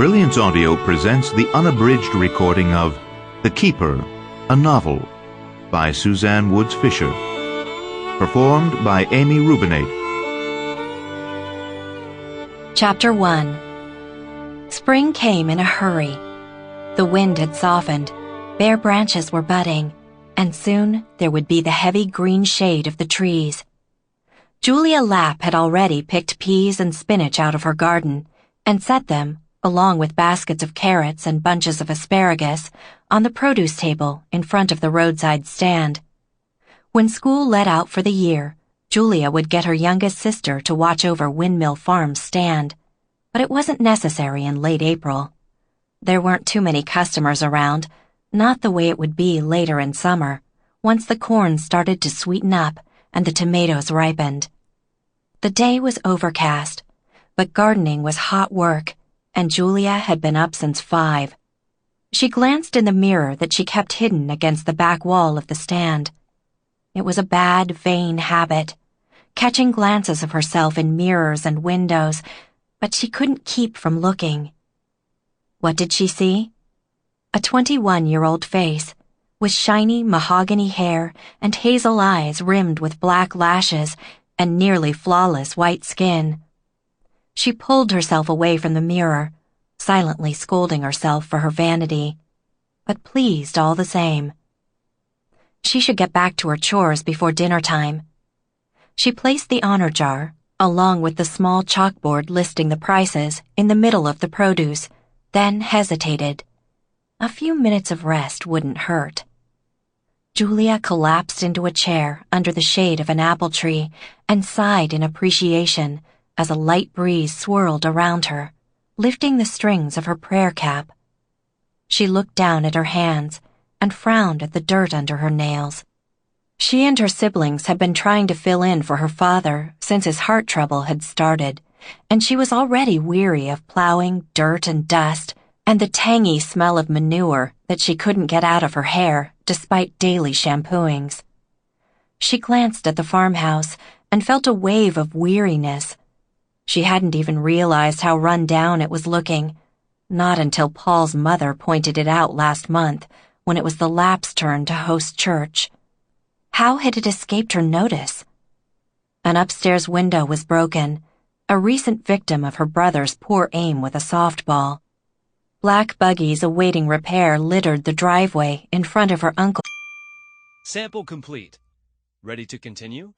Brilliance Audio presents the unabridged recording of The Keeper, a novel, by Suzanne Woods Fisher. Performed by Amy Rubinate. Chapter 1. Spring came in a hurry. The wind had softened, bare branches were budding, and soon there would be the heavy green shade of the trees. Julia Lapp had already picked peas and spinach out of her garden and set them, along with baskets of carrots and bunches of asparagus, on the produce table in front of the roadside stand. When school let out for the year, Julia would get her youngest sister to watch over Windmill Farm's stand, but it wasn't necessary in late April. There weren't too many customers around, not the way it would be later in summer, once the corn started to sweeten up and the tomatoes ripened. The day was overcast, but gardening was hot work, and Julia had been up since 5. She glanced in the mirror that she kept hidden against the back wall of the stand. It was a bad, vain habit, catching glances of herself in mirrors and windows, but she couldn't keep from looking. What did she see? A 21-year-old face, with shiny mahogany hair and hazel eyes rimmed with black lashes and nearly flawless white skin. She pulled herself away from the mirror, silently scolding herself for her vanity, but pleased all the same. She should get back to her chores before dinner time. She placed the honor jar, along with the small chalkboard listing the prices, in the middle of the produce, then hesitated. A few minutes of rest wouldn't hurt. Julia collapsed into a chair under the shade of an apple tree and sighed in appreciation as a light breeze swirled around her, lifting the strings of her prayer cap. She looked down at her hands and frowned at the dirt under her nails. She and her siblings had been trying to fill in for her father since his heart trouble had started, and she was already weary of plowing dirt and dust and the tangy smell of manure that she couldn't get out of her hair despite daily shampooings. She glanced at the farmhouse and felt a wave of weariness. She hadn't even realized how run down it was looking, not until Paul's mother pointed it out last month when it was the Lapp's turn to host church. How had it escaped her notice? An upstairs window was broken, a recent victim of her brother's poor aim with a softball. Black buggies awaiting repair littered the driveway in front of her uncle. Sample complete. Ready to continue?